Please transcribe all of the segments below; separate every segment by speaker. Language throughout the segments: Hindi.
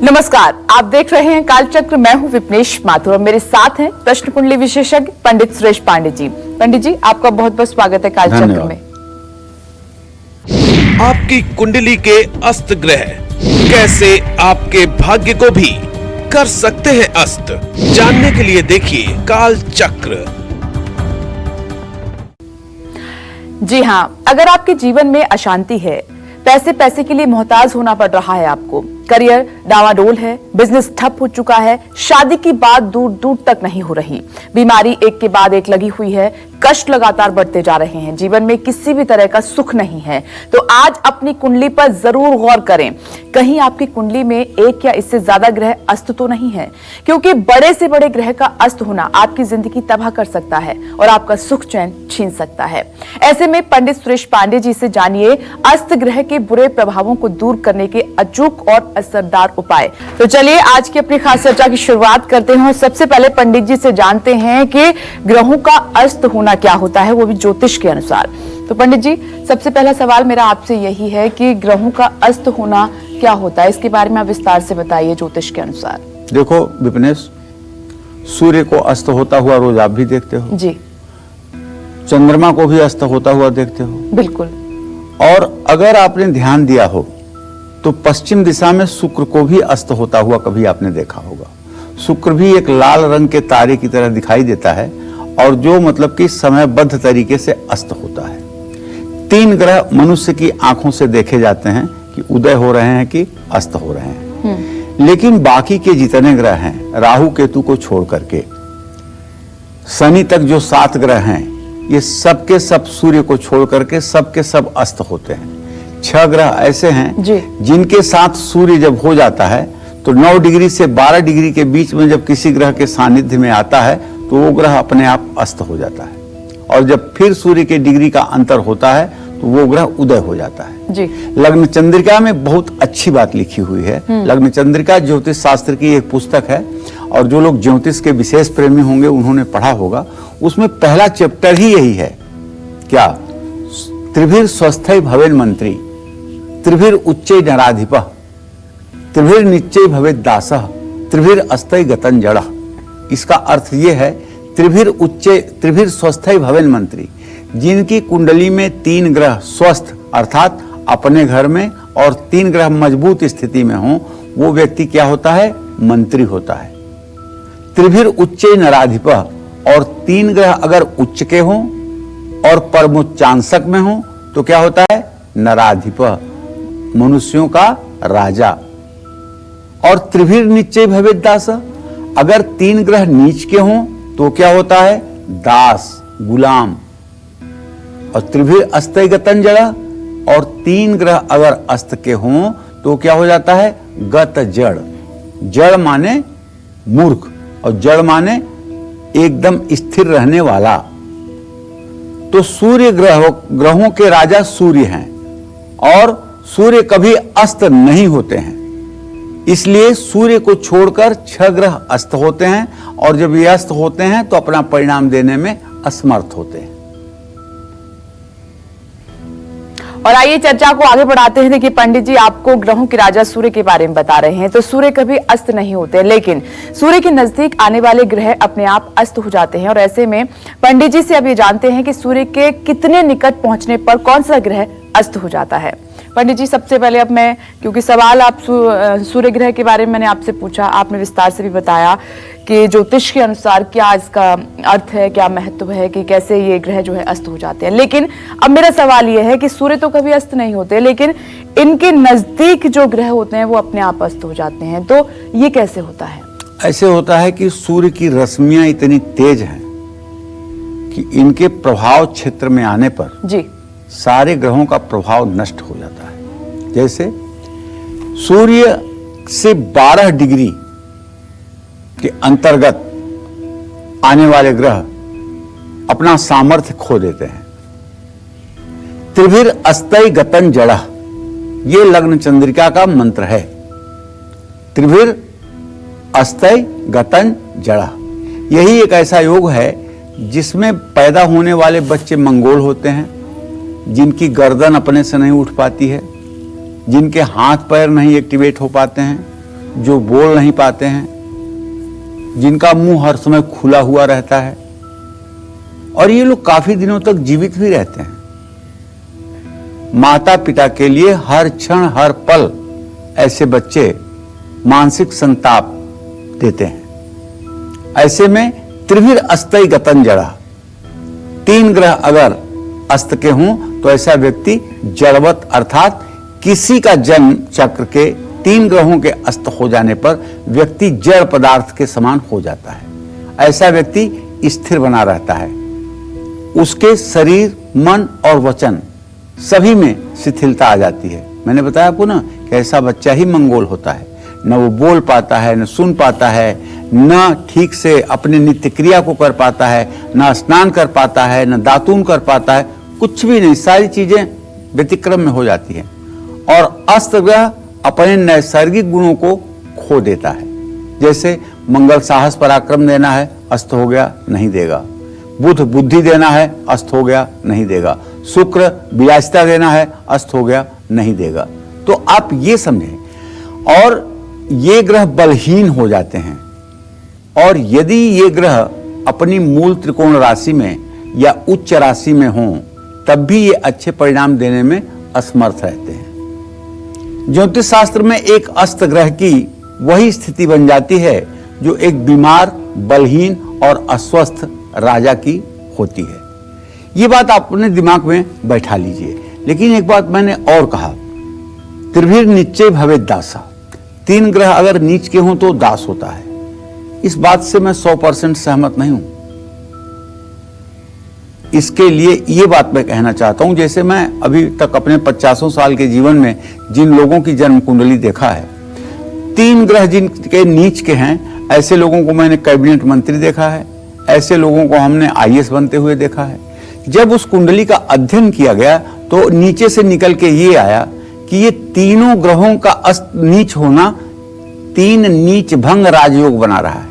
Speaker 1: नमस्कार, आप देख रहे हैं कालचक्र। मैं हूं विपनेश माथुर और मेरे साथ हैं प्रश्न कुंडली विशेषज्ञ पंडित सुरेश पांडे जी। पंडित जी, आपका बहुत बहुत स्वागत है कालचक्र में।
Speaker 2: आपकी कुंडली के अस्त ग्रह कैसे आपके भाग्य को भी कर सकते हैं अस्त, जानने के लिए देखिए कालचक्र।
Speaker 1: जी हाँ, अगर आपके जीवन में अशांति है, पैसे के लिए मोहताज होना पड़ रहा है आपको, करियर डावाडोल है, बिजनेस ठप हो चुका है, शादी की बात दूर दूर तक नहीं हो रही, बीमारी एक के बाद एक लगी हुई है, कष्ट लगातार बढ़ते जा रहे हैं, जीवन में किसी भी तरह का सुख नहीं है, तो आज अपनी कुंडली पर जरूर गौर करें। कहीं आपकी कुंडली में एक या इससे ज्यादा ग्रह अस्त तो नहीं है, क्योंकि बड़े से बड़े ग्रह का अस्त होना आपकी जिंदगी तबाह कर सकता है और आपका सुख चैन छीन सकता है। ऐसे में पंडित सुरेश पांडे जी से जानिए अस्त ग्रह के बुरे प्रभावों को दूर करने के अचूक और असरदार उपाय। तो चलिए आज की अपनी खास चर्चा की शुरुआत करते हैं और सबसे पहले पंडित जी से जानते हैं कि ग्रहों का अस्त होना क्या होता है, वो भी ज्योतिष के अनुसार। तो पंडित जी, सबसे पहला सवाल मेरा आपसे यही है कि ग्रहों का अस्त होना क्या होता है, इसके बारे में आप विस्तार से बताइए ज्योतिष के अनुसार।
Speaker 3: देखो विपनेश, सूर्य को अस्त होता हुआ रोज आप भी देखते हो
Speaker 1: जी।
Speaker 3: चंद्रमा को भी अस्त होता हुआ देखते हो।
Speaker 1: बिल्कुल।
Speaker 3: और अगर आपने ध्यान दिया हो तो पश्चिम दिशा में शुक्र को भी अस्त होता हुआ कभी आपने देखा होगा। शुक्र भी एक लाल रंग के तारे की तरह दिखाई देता है और जो मतलब कि समयबद्ध तरीके से अस्त होता है। तीन ग्रह मनुष्य की आंखों से देखे जाते हैं कि उदय हो रहे हैं कि अस्त हो रहे हैं, लेकिन बाकी के जितने ग्रह हैं, राहु केतु को छोड़ करके शनि तक जो 7 ग्रह हैं, ये सबके सब सूर्य को छोड़ करके सबके सब अस्त होते हैं। 6 ग्रह ऐसे हैं जिनके साथ सूर्य जब हो जाता है तो 9 डिग्री से 12 डिग्री के बीच में जब किसी ग्रह के सानिध्य में आता है तो वो ग्रह अपने आप अस्त हो जाता है, और जब फिर सूर्य के डिग्री का अंतर होता है तो वो ग्रह उदय हो जाता है जी। लग्न चंद्रिका में बहुत अच्छी बात लिखी हुई है। लग्न चंद्रिका ज्योतिष शास्त्र की एक पुस्तक है और जो लोग ज्योतिष के विशेष प्रेमी होंगे उन्होंने पढ़ा होगा। उसमें पहला चैप्टर ही यही है, क्या? त्रिभिर स्वस्थै भवेन मंत्री, त्रिभिर उच्चै नराधिपः, त्रिभिर निच्चै भवेत् दासः, त्रिभिर अस्तै गतं जड़ः। इसका अर्थ ये है, त्रिभिर स्वस्थै भवेन मंत्री, जिनकी कुंडली में 3 ग्रह स्वस्थ अर्थात अपने घर में और 3 ग्रह मजबूत स्थिति में हो, वो व्यक्ति क्या होता है? मंत्री होता है। त्रिभिर उच्चै नराधिपः, और 3 ग्रह अगर उच्च के हों और परमोच्चांशक में हों तो क्या होता है? नराधिपः, मनुष्यों का राजा। और त्रिभिर निच्चै भवेत् दासः, अगर 3 ग्रह नीच के हों तो क्या होता है? दास, गुलाम। और त्रिभिर अस्तै गतं जड़ः, और 3 ग्रह अगर अस्त के हों तो क्या हो जाता है? गत जड़। जड़ माने मूर्ख और जड़ माने एकदम स्थिर रहने वाला। तो सूर्य ग्रहों के राजा सूर्य हैं और सूर्य कभी अस्त नहीं होते हैं, इसलिए सूर्य को छोड़कर 6 ग्रह अस्त होते हैं और जब ये अस्त होते हैं तो अपना परिणाम देने में असमर्थ होते हैं।
Speaker 1: और आइए चर्चा को आगे बढ़ाते हैं। देखिए पंडित जी, आपको ग्रहों के राजा सूर्य के बारे में बता रहे हैं, तो सूर्य कभी अस्त नहीं होते, लेकिन सूर्य के नजदीक आने वाले ग्रह अपने आप अस्त हो जाते हैं। और ऐसे में पंडित जी से अब ये जानते हैं कि सूर्य के कितने निकट पहुंचने पर कौन सा ग्रह अस्त हो जाता है। पंडित जी, सबसे पहले अब मैं, क्योंकि सवाल आप सूर्य ग्रह के बारे में मैंने आपसे पूछा, आपने विस्तार से भी बताया कि ज्योतिष के अनुसार क्या इसका अर्थ है, क्या महत्व है कि कैसे ये ग्रह जो है अस्त हो जाते हैं। लेकिन अब मेरा सवाल ये है कि सूर्य तो कभी अस्त नहीं होते, लेकिन इनके नजदीक जो ग्रह होते हैं वो अपने आप अस्त हो जाते हैं, तो ये कैसे होता है?
Speaker 3: ऐसे होता है कि सूर्य की रश्मियां इतनी तेज हैं कि इनके प्रभाव क्षेत्र में आने पर जी सारे ग्रहों का प्रभाव नष्ट हो जाता है। जैसे सूर्य से 12 डिग्री के अंतर्गत आने वाले ग्रह अपना सामर्थ्य खो देते हैं। त्रिभिर अस्तै गतं जड़ः, ये लग्न चंद्रिका का मंत्र है। त्रिभिर अस्तै गतं जड़ः, यही एक ऐसा योग है जिसमें पैदा होने वाले बच्चे मंगोल होते हैं, जिनकी गर्दन अपने से नहीं उठ पाती है, जिनके हाथ पैर नहीं एक्टिवेट हो पाते हैं, जो बोल नहीं पाते हैं, जिनका मुंह हर समय खुला हुआ रहता है, और ये लोग काफी दिनों तक जीवित भी रहते हैं। माता पिता के लिए हर क्षण हर पल ऐसे बच्चे मानसिक संताप देते हैं। ऐसे में त्रिभिर अस्तई गतन जड़ा, 3 ग्रह अगर अस्त के हों तो ऐसा व्यक्ति जड़वत अर्थात किसी का जन्म चक्र के 3 ग्रहों के अस्त हो जाने पर व्यक्ति जड़ पदार्थ के समान हो जाता है। ऐसा व्यक्ति स्थिर बना रहता है। उसके शरीर, मन और वचन सभी में शिथिलता आ जाती है। मैंने बताया आपको ना कि ऐसा बच्चा ही मंगोल होता है। न वो बोल पाता है, न सुन पाता है, न ठीक से अपने नित्य क्रिया को कर पाता है, न स्नान कर पाता है, न दातून कर पाता है, कुछ भी नहीं। सारी चीजें व्यतिक्रम में हो जाती हैं। और अस्त ग्रह अपने नैसर्गिक गुणों को खो देता है। जैसे मंगल साहस पराक्रम देना है, अस्त हो गया, नहीं देगा। बुध बुद्धि देना है, अस्त हो गया, नहीं देगा। शुक्र विलासिता देना है, अस्त हो गया, नहीं देगा। तो आप ये समझें। और ये ग्रह बलहीन हो जाते हैं। और यदि ये ग्रह अपनी मूल त्रिकोण राशि में या उच्च राशि में हों तब भी ये अच्छे परिणाम देने में असमर्थ रहते हैं। ज्योतिष शास्त्र में एक अस्त ग्रह की वही स्थिति बन जाती है जो एक बीमार, बलहीन और अस्वस्थ राजा की होती है। ये बात आप अपने दिमाग में बैठा लीजिए। लेकिन एक बात मैंने और कहा, त्रिभिर निश्चय भवेत् दासा, 3 ग्रह अगर नीच के हों तो दास होता है। इस बात से मैं 100% सहमत नहीं हूं। इसके लिए ये बात मैं कहना चाहता हूं, जैसे मैं अभी तक अपने 50 साल के जीवन में जिन लोगों की जन्म कुंडली देखा है, 3 ग्रह जिनके नीच के हैं ऐसे लोगों को मैंने कैबिनेट मंत्री देखा है, ऐसे लोगों को हमने IAS बनते हुए देखा है। जब उस कुंडली का अध्ययन किया गया तो नीचे से निकल के ये आया कि ये तीनों ग्रहों का अस्त नीच होना 3 नीच भंग राजयोग बना रहा है।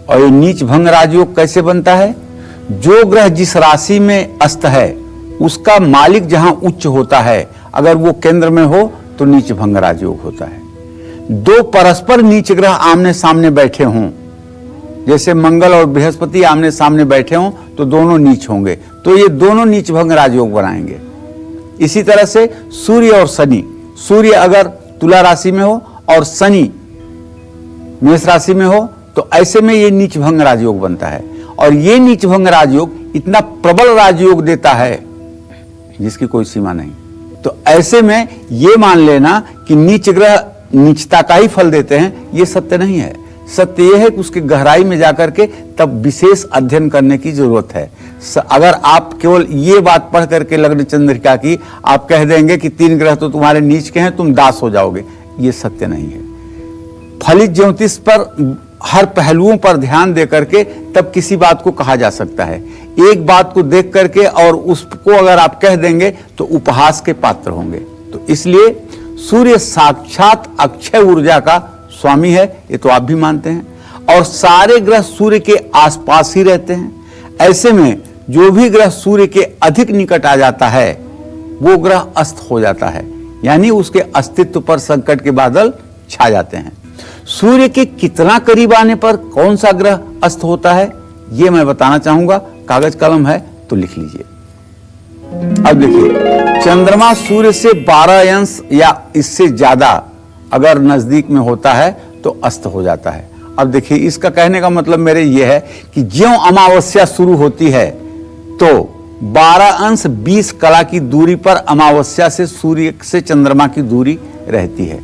Speaker 3: और ये नीच भंग राजयोग कैसे बनता है? जो ग्रह जिस राशि में अस्त है उसका मालिक जहां उच्च होता है, अगर वो केंद्र में हो तो नीच भंग राजयोग होता है। 2 परस्पर नीच ग्रह आमने सामने बैठे हों, जैसे मंगल और बृहस्पति आमने सामने बैठे हों तो दोनों नीच होंगे, तो ये दोनों नीच भंग राजयोग बनाएंगे। इसी तरह से सूर्य और शनि, सूर्य अगर तुला राशि में हो और शनि मेष राशि में हो तो ऐसे में ये नीच भंग राजयोग बनता है। और ये नीच भंग राजयोग इतना प्रबल राजयोग देता है जिसकी कोई सीमा नहीं। तो ऐसे में ये मान लेना कि नीच ग्रह नीचता का ही फल देते हैं, ये सत्य नहीं है। सत्य यह है कि उसकी गहराई में जाकर के तब विशेष अध्ययन करने की जरूरत है। अगर आप केवल ये बात पढ़ करके लग्न चंद्रिका की आप कह देंगे कि 3 ग्रह तो तुम्हारे नीच के हैं, तुम दास हो जाओगे, ये सत्य नहीं है। फलित ज्योतिष पर हर पहलुओं पर ध्यान दे करके तब किसी बात को कहा जा सकता है। एक बात को देख करके और उसको अगर आप कह देंगे तो उपहास के पात्र होंगे। तो इसलिए सूर्य साक्षात अक्षय ऊर्जा का स्वामी है, ये तो आप भी मानते हैं, और सारे ग्रह सूर्य के आसपास ही रहते हैं। ऐसे में जो भी ग्रह सूर्य के अधिक निकट आ जाता है वो ग्रह अस्त हो जाता है, यानी उसके अस्तित्व पर संकट के बादल छा जाते हैं। सूर्य के कितना करीब आने पर कौन सा ग्रह अस्त होता है ये मैं बताना चाहूंगा। कागज कलम है तो लिख लीजिए। अब देखिए, चंद्रमा सूर्य से 12 अंश या इससे ज्यादा अगर नजदीक में होता है तो अस्त हो जाता है। अब देखिए, इसका कहने का मतलब मेरे ये है कि ज्यों अमावस्या शुरू होती है तो 12 अंश 20 कला की दूरी पर अमावस्या से सूर्य से चंद्रमा की दूरी रहती है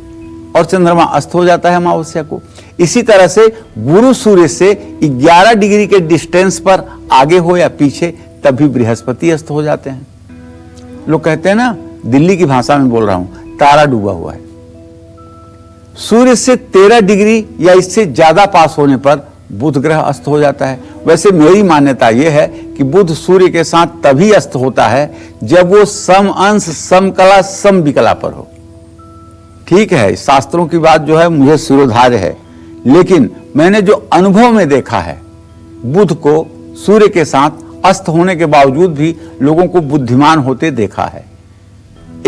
Speaker 3: और चंद्रमा अस्त हो जाता है अमावस्या को। इसी तरह से गुरु सूर्य से 11 डिग्री के डिस्टेंस पर आगे हो या पीछे तभी बृहस्पति अस्त हो जाते हैं। लोग कहते हैं ना, दिल्ली की भाषा में बोल रहा हूं, तारा डूबा हुआ है। सूर्य से 13 डिग्री या इससे ज्यादा पास होने पर बुध ग्रह अस्त हो जाता है। वैसे मेरी मान्यता यह है कि बुध सूर्य के साथ तभी अस्त होता है जब वो सम अंश समकला सम विकला पर हो। ठीक है, शास्त्रों की बात जो है मुझे शिरोधार्य है, लेकिन मैंने जो अनुभव में देखा है, बुध को सूर्य के साथ अस्त होने के बावजूद भी लोगों को बुद्धिमान होते देखा है।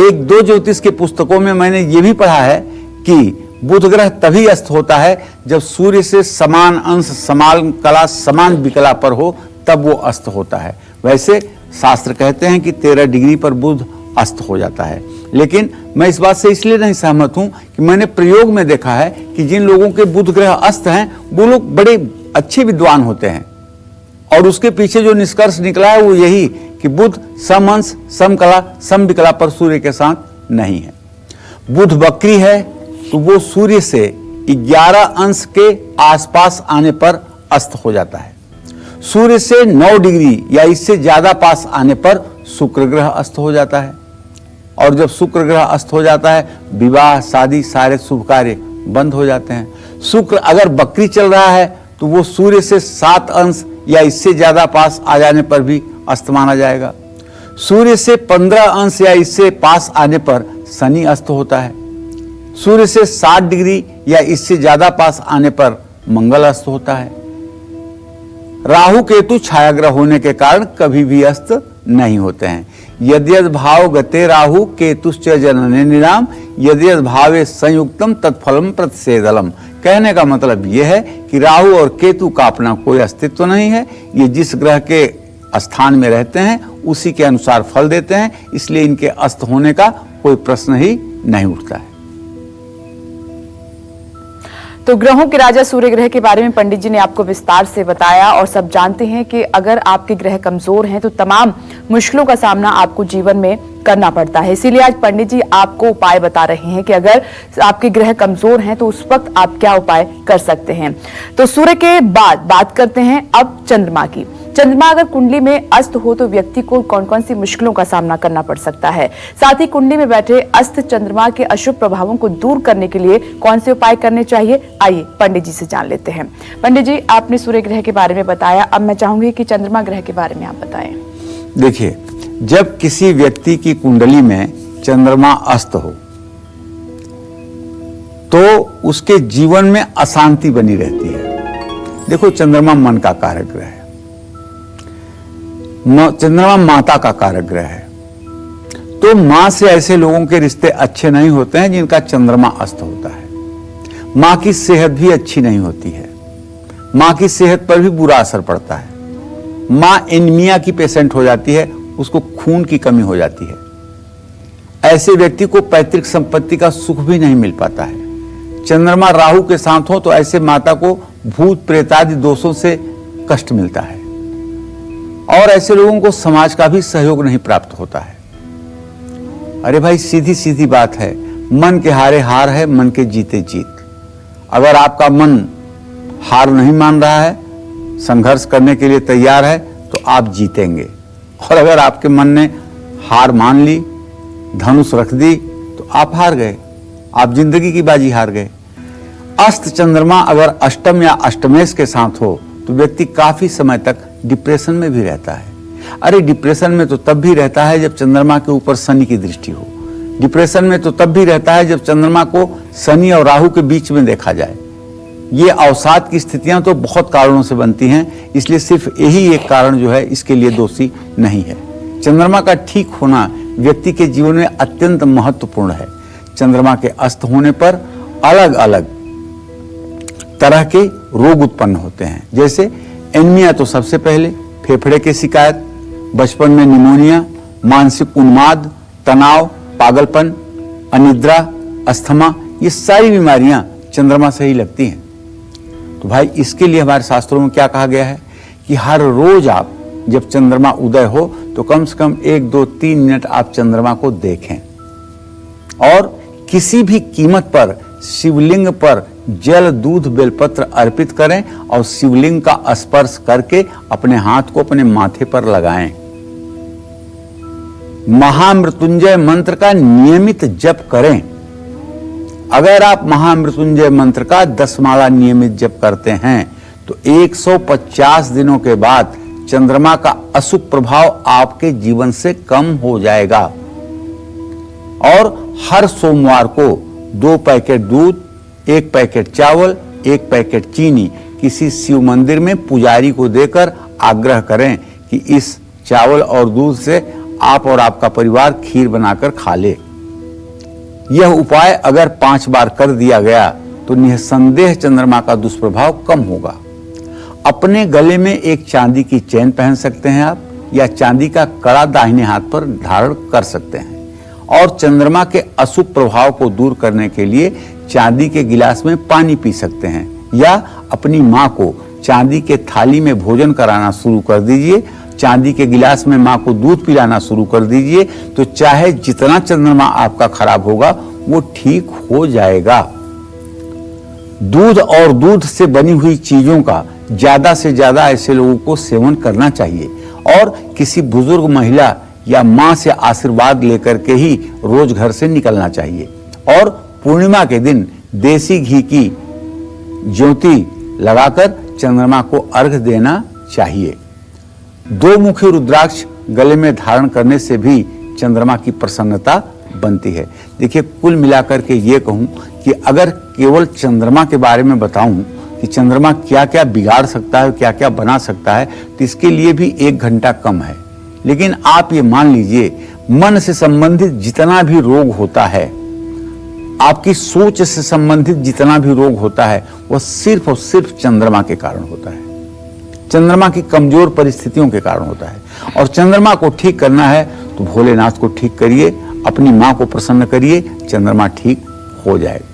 Speaker 3: 1-2 ज्योतिष के पुस्तकों में मैंने ये भी पढ़ा है कि बुध ग्रह तभी अस्त होता है जब सूर्य से समान अंश, समान कला, समान विकला पर हो, तब वो अस्त होता है। वैसे शास्त्र कहते हैं कि 13 डिग्री पर बुध अस्त हो जाता है, लेकिन मैं इस बात से इसलिए नहीं सहमत हूं कि मैंने प्रयोग में देखा है कि जिन लोगों के बुध ग्रह अस्त हैं वो लोग बड़े अच्छे विद्वान होते हैं, और उसके पीछे जो निष्कर्ष निकला है वो यही कि बुध सम अंश, सम कला, सम विकला पर सूर्य के साथ नहीं है। बुध वक्री है तो वो सूर्य से 11 अंश के आसपास आने पर अस्त हो जाता है। सूर्य से 9 डिग्री या इससे ज्यादा पास आने पर शुक्र ग्रह अस्त हो जाता है, और जब शुक्र ग्रह अस्त हो जाता है विवाह, शादी, सारे शुभ कार्य बंद हो जाते हैं। शुक्र अगर वक्री चल रहा है तो वो सूर्य से 7 अंश या इससे ज्यादा पास आ जाने पर भी अस्त माना जाएगा। सूर्य से 15 अंश या इससे पास आने पर शनि अस्त होता है। सूर्य से 60 डिग्री या इससे ज्यादा पास आने पर मंगल अस्त होता है। राहु केतु छायाग्रह होने के कारण कभी भी अस्त नहीं होते हैं। यद्यद भाव गते राहु केतुश्च जनने निराम यद्यद भावे संयुक्तम तत्फलम प्रतिषेधलम। कहने का मतलब यह है कि राहु और केतु का अपना कोई अस्तित्व नहीं है। ये जिस ग्रह के स्थान में रहते हैं उसी के अनुसार फल देते हैं, इसलिए इनके अस्त होने का कोई प्रश्न ही नहीं उठता है।
Speaker 1: तो ग्रहों के राजा सूर्य ग्रह के बारे में पंडित जी ने आपको विस्तार से बताया, और सब जानते हैं कि अगर आपके ग्रह कमजोर हैं तो तमाम मुश्किलों का सामना आपको जीवन में करना पड़ता है। इसीलिए आज पंडित जी आपको उपाय बता रहे हैं कि अगर आपके ग्रह कमजोर हैं तो उस वक्त आप क्या उपाय कर सकते हैं। तो सूर्य के बाद बात करते हैं अब चंद्रमा की। चंद्रमा अगर कुंडली में अस्त हो तो व्यक्ति को कौन कौन सी मुश्किलों का सामना करना पड़ सकता है, साथ ही कुंडली में बैठे अस्त चंद्रमा के अशुभ प्रभावों को दूर करने के लिए कौन से उपाय करने चाहिए, आइए पंडित जी से जान लेते हैं। पंडित जी, आपने सूर्य ग्रह के बारे में बताया, अब मैं चाहूंगी कि चंद्रमा ग्रह के बारे में आप बताएं।
Speaker 3: देखिए, जब किसी व्यक्ति की कुंडली में चंद्रमा अस्त हो तो उसके जीवन में अशांति बनी रहती है। देखो, चंद्रमा मन का कारक ग्रह है, चंद्रमा माता का कारक ग्रह है, तो मां से ऐसे लोगों के रिश्ते अच्छे नहीं होते हैं जिनका चंद्रमा अस्त होता है। मां की सेहत भी अच्छी नहीं होती है, मां की सेहत पर भी बुरा असर पड़ता है। मां एनीमिया की पेशेंट हो जाती है, उसको खून की कमी हो जाती है। ऐसे व्यक्ति को पैतृक संपत्ति का सुख भी नहीं मिल पाता है। चंद्रमा राहु के साथ हो तो ऐसे माता को भूत प्रेत आदि दोषों से कष्ट मिलता है, और ऐसे लोगों को समाज का भी सहयोग नहीं प्राप्त होता है। अरे भाई, सीधी सीधी बात है, मन के हारे हार है, मन के जीते जीत। अगर आपका मन हार नहीं मान रहा है, संघर्ष करने के लिए तैयार है, तो आप जीतेंगे। और अगर आपके मन ने हार मान ली, धनुष रख दी, तो आप हार गए, आप जिंदगी की बाजी हार गए। अस्त चंद्रमा अगर अष्टम या अष्टमेश के साथ हो तो व्यक्ति काफी समय तक डिप्रेशन में भी रहता है। अरे, डिप्रेशन में तो तब भी रहता है जब चंद्रमा के ऊपर शनि की दृष्टि हो। डिप्रेशन में तो तब भी रहता है जब चंद्रमा को शनि और राहु के बीच में देखा जाए। ये अवसाद की स्थितियां तो बहुत कारणों से बनती हैं, इसलिए सिर्फ यही एक कारण जो है इसके लिए दोषी नहीं है। चंद्रमा का ठीक होना व्यक्ति के जीवन में अत्यंत महत्वपूर्ण है। चंद्रमा के अस्त होने पर अलग अलग तरह के रोग उत्पन्न होते हैं, जैसे एनीमिया तो सबसे पहले, फेफड़े की शिकायत, बचपन में निमोनिया, मानसिक उन्माद, तनाव, पागलपन, अनिद्रा, अस्थमा, ये सारी बीमारियां चंद्रमा से ही लगती हैं। तो भाई, इसके लिए हमारे शास्त्रों में क्या कहा गया है कि हर रोज आप जब चंद्रमा उदय हो तो कम से कम 1, 2, 3 मिनट आप चंद्रमा को देखें, और किसी भी कीमत पर शिवलिंग पर जल, दूध, बेलपत्र अर्पित करें और शिवलिंग का स्पर्श करके अपने हाथ को अपने माथे पर लगाएं। महामृत्युंजय मंत्र का नियमित जप करें। अगर आप महामृत्युंजय मंत्र का 10 माला नियमित जप करते हैं तो 150 दिनों के बाद चंद्रमा का अशुभ प्रभाव आपके जीवन से कम हो जाएगा। और हर सोमवार को 2 पैकेट दूध, 1 पैकेट चावल, 1 पैकेट चीनी किसी शिव मंदिर में पुजारी को देकर आग्रह करें कि इस चावल और दूध से आप और आपका परिवार खीर बनाकर खा ले। यह उपाय अगर 5 बार कर दिया गया तो निसंदेह चंद्रमा का दुष्प्रभाव कम होगा। अपने गले में एक चांदी की चेन पहन सकते हैं आप, या चांदी का कड़ा दाहिने हाथ पर धारण कर सकते हैं। और चंद्रमा के अशुभ प्रभाव को दूर करने के लिए चांदी के गिलास में पानी पी सकते हैं, या अपनी माँ को चांदी के थाली में भोजन कराना शुरू कर दीजिए, चांदी के गिलास में माँ को दूध पिलाना शुरू कर दीजिए, तो चाहे जितना चंद्रमा आपका खराब होगा वो ठीक हो जाएगा। दूध और दूध से बनी हुई चीजों का ज्यादा से ज्यादा ऐसे लोगों को सेवन करना चाहिए, और किसी बुजुर्ग महिला या माँ से आशीर्वाद लेकर के ही रोज घर से निकलना चाहिए। और पूर्णिमा के दिन देसी घी की ज्योति लगाकर चंद्रमा को अर्घ देना चाहिए। 2 मुखी रुद्राक्ष गले में धारण करने से भी चंद्रमा की प्रसन्नता बनती है। देखिए, कुल मिलाकर के ये कहूं कि अगर केवल चंद्रमा के बारे में बताऊं कि चंद्रमा क्या क्या बिगाड़ सकता है, क्या क्या बना सकता है, तो इसके लिए भी 1 घंटा कम है। लेकिन आप ये मान लीजिए, मन से संबंधित जितना भी रोग होता है, आपकी सोच से संबंधित जितना भी रोग होता है, वह सिर्फ और सिर्फ चंद्रमा के कारण होता है, चंद्रमा की कमजोर परिस्थितियों के कारण होता है। और चंद्रमा को ठीक करना है तो भोलेनाथ को ठीक करिए, अपनी माँ को प्रसन्न करिए, चंद्रमा ठीक हो जाएगा।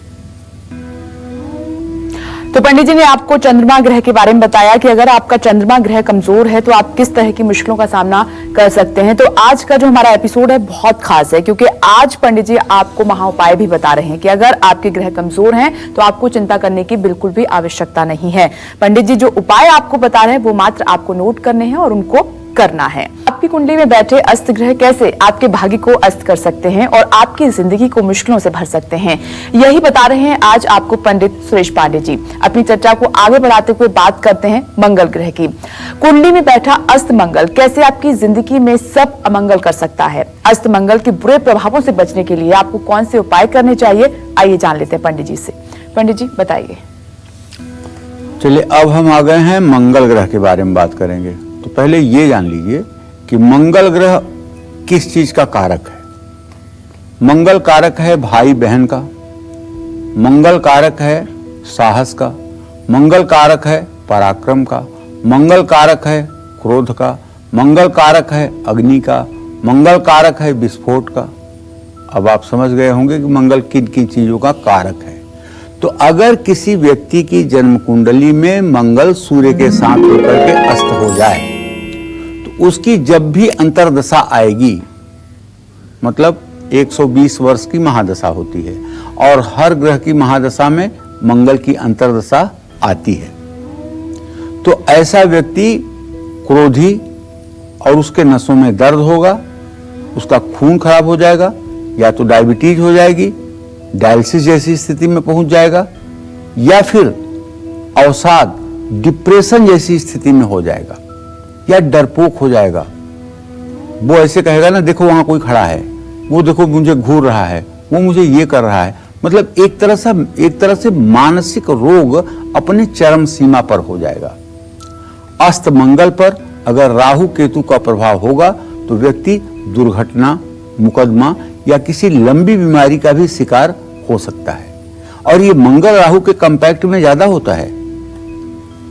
Speaker 1: तो पंडित जी ने आपको चंद्रमा ग्रह के बारे में बताया कि अगर आपका चंद्रमा ग्रह कमजोर है तो आप किस तरह की मुश्किलों का सामना कर सकते हैं। तो आज का जो हमारा एपिसोड है बहुत खास है, क्योंकि आज पंडित जी आपको महाउपाय भी बता रहे हैं कि अगर आपके ग्रह कमजोर हैं तो आपको चिंता करने की बिल्कुल भी आवश्यकता नहीं है। पंडित जी जो उपाय आपको बता रहे हैं वो मात्र आपको नोट करने हैं और उनको करना है। आपकी कुंडली में बैठे अस्त ग्रह कैसे आपके भाग्य को अस्त कर सकते हैं और आपकी जिंदगी को मुश्किलों से भर सकते हैं, यही बता रहे हैं आज आपको पंडित सुरेश पांडे जी। अपनी चर्चा को आगे बढ़ाते हुए बात करते हैं मंगल ग्रह की। कुंडली में बैठा अस्त मंगल कैसे आपकी जिंदगी में सब अमंगल कर सकता है। अस्त मंगल के बुरे प्रभावों से बचने के लिए आपको कौन से उपाय करने चाहिए, आइए जान लेते हैं पंडित जी से। पंडित जी बताइए।
Speaker 3: चलिए, अब हम आ गए हैं मंगल ग्रह के बारे में बात करेंगे। तो पहले ये जान लीजिए कि मंगल ग्रह किस चीज का कारक है। मंगल कारक है भाई बहन का, मंगल कारक है साहस का, मंगल कारक है पराक्रम का, मंगल कारक है क्रोध का, मंगल कारक है अग्नि का, मंगल कारक है विस्फोट का। अब आप समझ गए होंगे कि मंगल किन किन चीजों का कारक है। तो अगर किसी व्यक्ति की जन्म कुंडली में मंगल सूर्य के साथ होकर के अस्त हो जाए तो उसकी जब भी अंतर्दशा आएगी, मतलब 120 वर्ष की महादशा होती है और हर ग्रह की महादशा में मंगल की अंतर्दशा आती है, तो ऐसा व्यक्ति क्रोधी और उसके नसों में दर्द होगा, उसका खून खराब हो जाएगा, या तो डायबिटीज हो जाएगी, डायलिसिस जैसी स्थिति में पहुंच जाएगा, या फिर अवसाद डिप्रेशन जैसी स्थिति में हो जाएगा, या डरपोक हो जाएगा। वो ऐसे कहेगा ना, देखो वहां कोई खड़ा है, वो देखो मुझे घूर रहा है, वो मुझे ये कर रहा है। मतलब एक तरह से मानसिक रोग अपने चरम सीमा पर हो जाएगा। अस्त मंगल पर अगर राहु केतु का प्रभाव होगा तो व्यक्ति दुर्घटना, मुकदमा या किसी लंबी बीमारी का भी शिकार हो सकता है। और ये मंगल राहु के कंपैक्ट में ज्यादा होता है।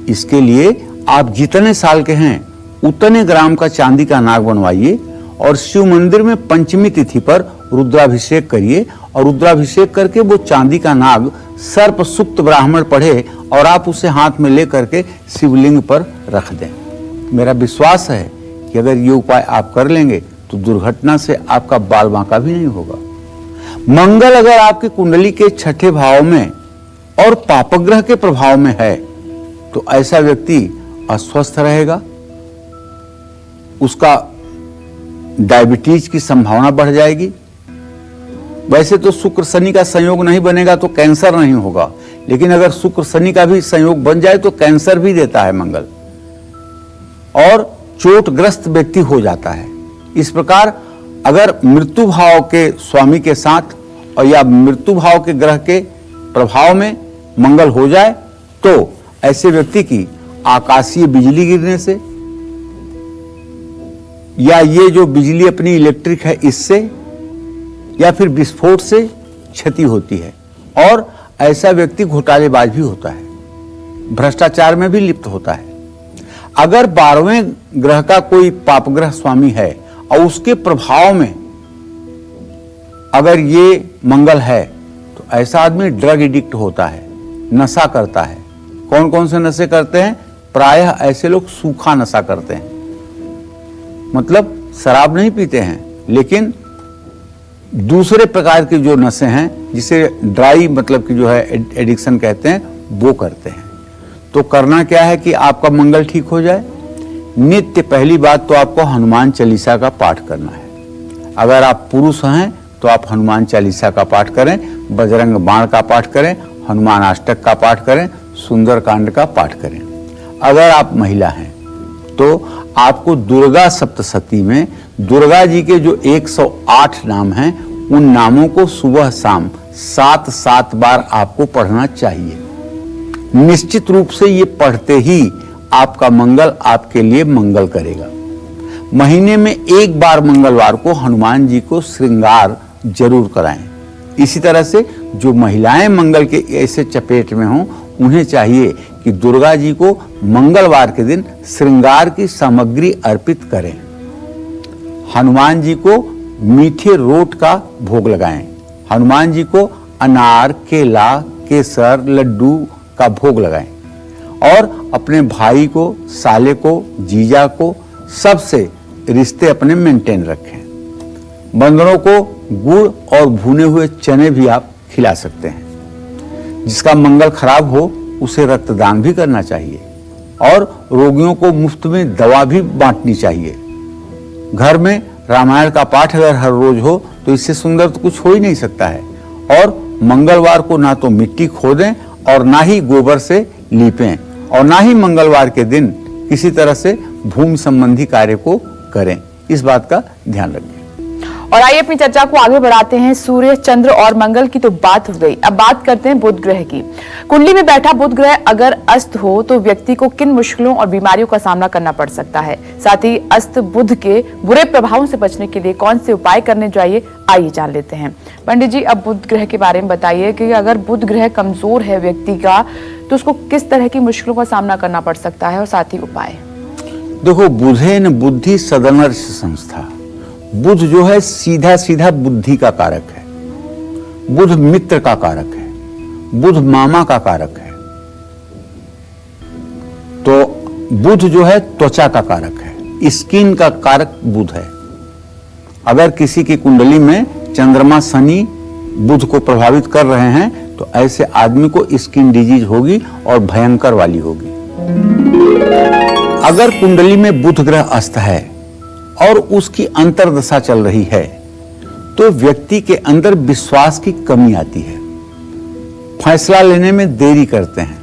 Speaker 3: इसके लिए आप जितने साल के हैं उतने ग्राम का चांदी का नाग बनवाइए और शिव मंदिर में पंचमी तिथि पर रुद्राभिषेक करिए, और रुद्राभिषेक करके वो चांदी का नाग सर्प सुक्त ब्राह्मण पढ़े और आप उसे हाथ में लेकर के शिवलिंग पर रख दें। मेरा विश्वास है कि अगर ये उपाय आप कर लेंगे तो दुर्घटना से आपका बाल बांका भी नहीं होगा। मंगल अगर आपकी कुंडली के 6ठे भाव में और पापग्रह के प्रभाव में है तो ऐसा व्यक्ति अस्वस्थ रहेगा, उसका डायबिटीज की संभावना बढ़ जाएगी। वैसे तो शुक्र शनि का संयोग नहीं बनेगा तो कैंसर नहीं होगा, लेकिन अगर शुक्र शनि का भी संयोग बन जाए तो कैंसर भी देता है मंगल, और चोटग्रस्त व्यक्ति हो जाता है। इस प्रकार अगर मृत्यु भाव के स्वामी के साथ और या मृत्यु भाव के ग्रह के प्रभाव में मंगल हो जाए तो ऐसे व्यक्ति की आकाशीय बिजली गिरने से, या ये जो बिजली अपनी इलेक्ट्रिक है इससे, या फिर विस्फोट से, क्षति होती है और ऐसा व्यक्ति घोटालेबाज भी होता है, भ्रष्टाचार में भी लिप्त होता है। अगर 12वें ग्रह का कोई पाप ग्रह स्वामी है और उसके प्रभाव में अगर ये मंगल है तो ऐसा आदमी ड्रग एडिक्ट होता है, नशा करता है। कौन कौन से नशे करते हैं? प्रायः ऐसे लोग सूखा नशा करते हैं, मतलब शराब नहीं पीते हैं लेकिन दूसरे प्रकार के जो नशे हैं जिसे ड्राई मतलब कि जो है एडिक्शन कहते हैं, वो करते हैं। तो करना क्या है कि आपका मंगल ठीक हो जाए। नित्य पहली बात तो आपको हनुमान चालीसा का पाठ करना है। अगर आप पुरुष हैं तो आप हनुमान चालीसा का पाठ करें, बजरंग बाण का पाठ करें, हनुमान अष्टक का पाठ करें, सुंदरकांड का पाठ करें। अगर आप महिला हैं तो आपको दुर्गा सप्तशती में दुर्गा जी के जो 108 नाम हैं उन नामों को सुबह शाम 7-7 बार आपको पढ़ना चाहिए। निश्चित रूप से ये पढ़ते ही आपका मंगल आपके लिए मंगल करेगा। महीने में एक बार मंगलवार को हनुमान जी को श्रृंगार जरूर कराएं। इसी तरह से जो महिलाएं मंगल के ऐसे चपेट में हों उन्हें चाहिए कि दुर्गा जी को मंगलवार के दिन श्रृंगार की सामग्री अर्पित करें। हनुमान जी को मीठे रोट का भोग लगाएं। हनुमान जी को अनार, केला, केसर, लड्डू का भोग लगाएं और अपने भाई को, साले को, जीजा को, सबसे रिश्ते अपने मेंटेन रखें। बंदरों को गुड़ और भुने हुए चने भी आप खिला सकते हैं। जिसका मंगल खराब हो उसे रक्तदान भी करना चाहिए और रोगियों को मुफ्त में दवा भी बांटनी चाहिए। घर में रामायण का पाठ अगर हर रोज हो तो इससे सुंदर तो कुछ हो ही नहीं सकता है। और मंगलवार को ना तो मिट्टी खोदें और ना ही गोबर से लीपें और ना ही मंगलवार के दिन किसी तरह से भूमि संबंधी कार्य को करें। इस बात का ध्यान रखें।
Speaker 1: और आइए अपनी चर्चा को आगे बढ़ाते हैं। सूर्य, चंद्र और मंगल की तो बात हो गई, अब बात करते हैं बुध ग्रह की। कुंडली में बैठा बुध ग्रह अगर अस्त हो तो व्यक्ति को किन मुश्किलों और बीमारियों का सामना करना पड़ सकता है, साथ ही अस्त बुध के बुरे प्रभावों से बचने के लिए कौन से उपाय करने चाहिए, आइए जान लेते हैं। पंडित जी, अब बुध ग्रह के बारे में बताइए कि अगर बुध ग्रह कमजोर है व्यक्ति का तो उसको किस तरह की मुश्किलों का सामना करना पड़ सकता है और साथ ही उपाय।
Speaker 3: देखो, बुधेन बुद्धि सदनर्ष संस्था। बुध जो है सीधा सीधा बुद्धि का कारक है, बुध मित्र का कारक है, बुध मामा का कारक है। तो बुध जो है त्वचा का कारक है, स्किन का कारक बुध है। अगर किसी की कुंडली में चंद्रमा शनि बुध को प्रभावित कर रहे हैं तो ऐसे आदमी को स्किन डिजीज होगी और भयंकर वाली होगी। अगर कुंडली में बुध ग्रह अस्त है और उसकी अंतर्दशा चल रही है तो व्यक्ति के अंदर विश्वास की कमी आती है, फैसला लेने में देरी करते हैं।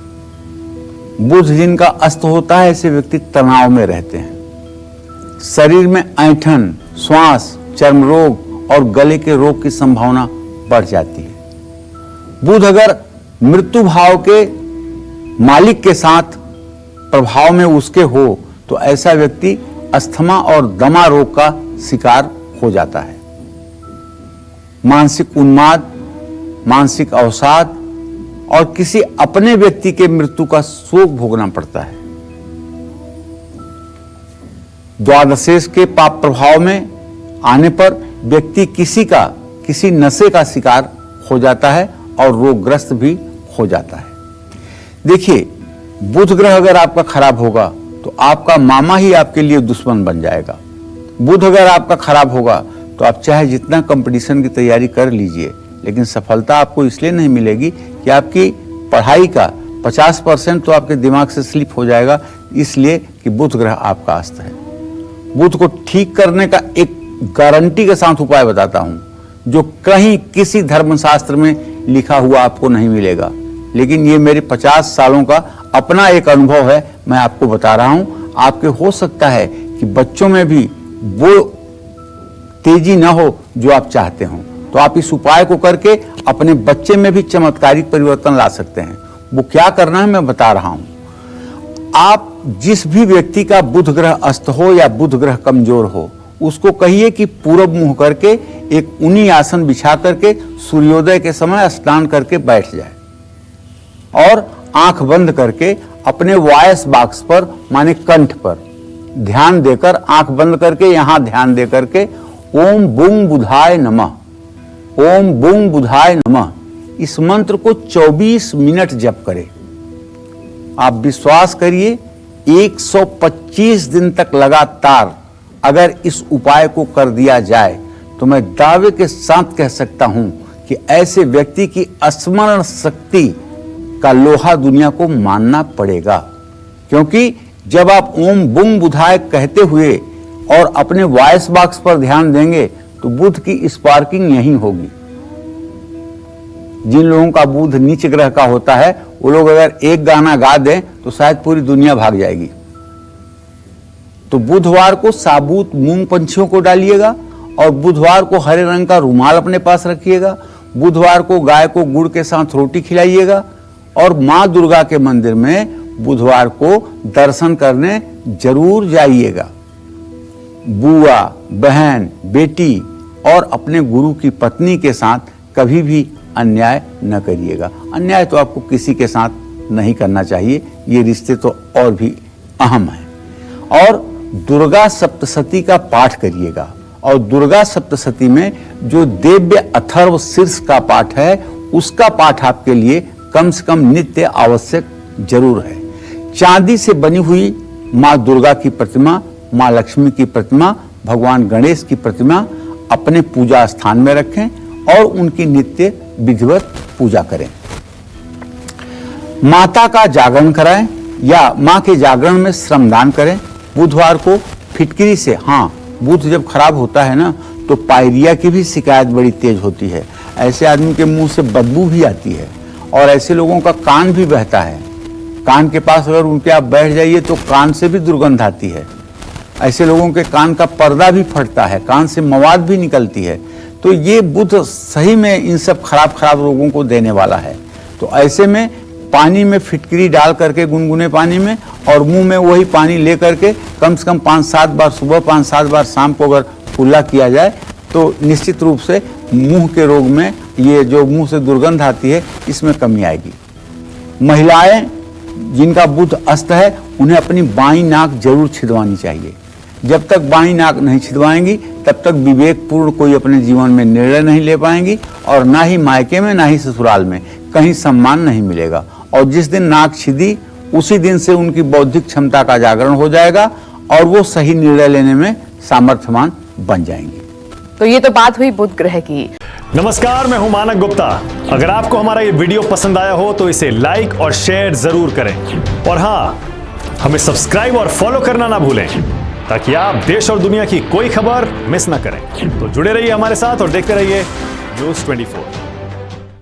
Speaker 3: बुध जिनका अस्त होता है ऐसे व्यक्ति तनाव में रहते हैं। शरीर में ऐंठन, श्वास, चर्म रोग और गले के रोग की संभावना बढ़ जाती है। बुध अगर मृत्यु भाव के मालिक के साथ प्रभाव में उसके हो तो ऐसा व्यक्ति अस्थमा और दमा रोग का शिकार हो जाता है। मानसिक उन्माद, मानसिक अवसाद और किसी अपने व्यक्ति के मृत्यु का शोक भोगना पड़ता है। द्वादशेश के पाप प्रभाव में आने पर व्यक्ति किसी नशे का शिकार हो जाता है और रोगग्रस्त भी हो जाता है। देखिए, बुध ग्रह अगर आपका खराब होगा तो आपका मामा ही आपके लिए दुश्मन बन जाएगा। बुध अगर आपका खराब होगा तो आप चाहे जितना कंपटीशन की तैयारी कर लीजिए लेकिन सफलता आपको इसलिए नहीं मिलेगी कि आपकी पढ़ाई का 50% तो आपके दिमाग से स्लिप हो जाएगा, इसलिए कि बुध ग्रह आपका अस्त है। बुध को ठीक करने का एक गारंटी के साथ उपाय बताता हूं जो कहीं किसी धर्मशास्त्र में लिखा हुआ आपको नहीं मिलेगा, लेकिन ये मेरे 50 सालों का अपना एक अनुभव है, मैं आपको बता रहा हूं। आपके हो सकता है कि बच्चों में भी वो तेजी ना हो जो आप चाहते हो, तो आप इस उपाय को करके अपने बच्चे में भी चमत्कारिक परिवर्तन ला सकते हैं। वो क्या करना है मैं बता रहा हूं। आप जिस भी व्यक्ति का बुध ग्रह अस्त हो या बुध ग्रह कमजोर हो उसको कहिए कि पूरब मुंह करके एक ऊनी आसन बिछा करके सूर्योदय के समय स्नान करके बैठ जाए और आंख बंद करके अपने वॉयस बॉक्स पर माने कंठ पर ध्यान देकर, आंख बंद करके यहां ध्यान दे करके ओम बुंग बुधाय नमः, ओम बुंग बुधाय नमः, इस मंत्र को 24 मिनट जप करें। आप विश्वास करिए 125 दिन तक लगातार अगर इस उपाय को कर दिया जाए तो मैं दावे के साथ कह सकता हूं कि ऐसे व्यक्ति की स्मरण शक्ति का लोहा दुनिया को मानना पड़ेगा। क्योंकि जब आप ओम बुंग बुधाय कहते हुए और अपने वॉइस बॉक्स पर ध्यान देंगे तो बुध की स्पार्किंग यहीं होगी। जिन लोगों का बुध नीच ग्रह का होता है वो लोग अगर एक गाना गा दें तो शायद पूरी दुनिया भाग जाएगी। तो बुधवार को साबुत मूंग पंछियों को डालिएगा और बुधवार को हरे रंग का रुमाल अपने पास रखिएगा। बुधवार को गाय को गुड़ के साथ रोटी खिलाइएगा और मां दुर्गा के मंदिर में बुधवार को दर्शन करने जरूर जाइएगा। बुआ, बहन, बेटी और अपने गुरु की पत्नी के साथ कभी भी अन्याय न करिएगा। अन्याय तो आपको किसी के साथ नहीं करना चाहिए, ये रिश्ते तो और भी अहम है। और दुर्गा सप्तशती का पाठ करिएगा और दुर्गा सप्तशती में जो दिव्य अथर्व शीर्ष का पाठ है उसका पाठ आपके लिए कम से कम नित्य आवश्यक जरूर है। चांदी से बनी हुई माँ दुर्गा की प्रतिमा, माँ लक्ष्मी की प्रतिमा, भगवान गणेश की प्रतिमा अपने पूजा स्थान में रखें और उनकी नित्य विधिवत पूजा करें। माता का जागरण कराएं या माँ के जागरण में श्रमदान करें। बुधवार को फिटकिरी से, हाँ बुध जब खराब होता है ना तो पायरिया की भी शिकायत बड़ी तेज होती है। ऐसे आदमी के मुंह से बदबू भी आती है और ऐसे लोगों का कान भी बहता है। कान के पास अगर उनके आप बैठ जाइए तो कान से भी दुर्गंध आती है। ऐसे लोगों के कान का पर्दा भी फटता है, कान से मवाद भी निकलती है। तो ये बुध सही में इन सब खराब रोगों को देने वाला है। तो ऐसे में पानी में फिटकरी डाल करके गुनगुने पानी में और मुंह में वही पानी ले करके कम से कम 5-7 बार सुबह, 5-7 बार शाम को अगर कुल्ला किया जाए तो निश्चित रूप से मुंह के रोग में, ये जो मुंह से दुर्गंध आती है, इसमें कमी आएगी। महिलाएं जिनका बुध अस्त है उन्हें अपनी बाईं नाक जरूर छिदवानी चाहिए। जब तक बाईं नाक नहीं छिदवाएंगी तब तक विवेकपूर्ण कोई अपने जीवन में निर्णय नहीं ले पाएंगी और ना ही मायके में ना ही ससुराल में कहीं सम्मान नहीं मिलेगा। और जिस दिन नाक छिदी उसी दिन से उनकी बौद्धिक क्षमता का जागरण हो जाएगा और वो सही निर्णय लेने में सामर्थ्यवान बन जाएंगी।
Speaker 1: तो ये तो बात हुई बुध ग्रह की।
Speaker 4: नमस्कार, मैं हूं मानक गुप्ता। अगर आपको हमारा ये वीडियो पसंद आया हो तो इसे लाइक और शेयर जरूर करें और हाँ, हमें सब्सक्राइब और फॉलो करना ना भूलें ताकि आप देश और दुनिया की कोई खबर मिस ना करें। तो जुड़े रहिए हमारे साथ और देखते रहिए News 24।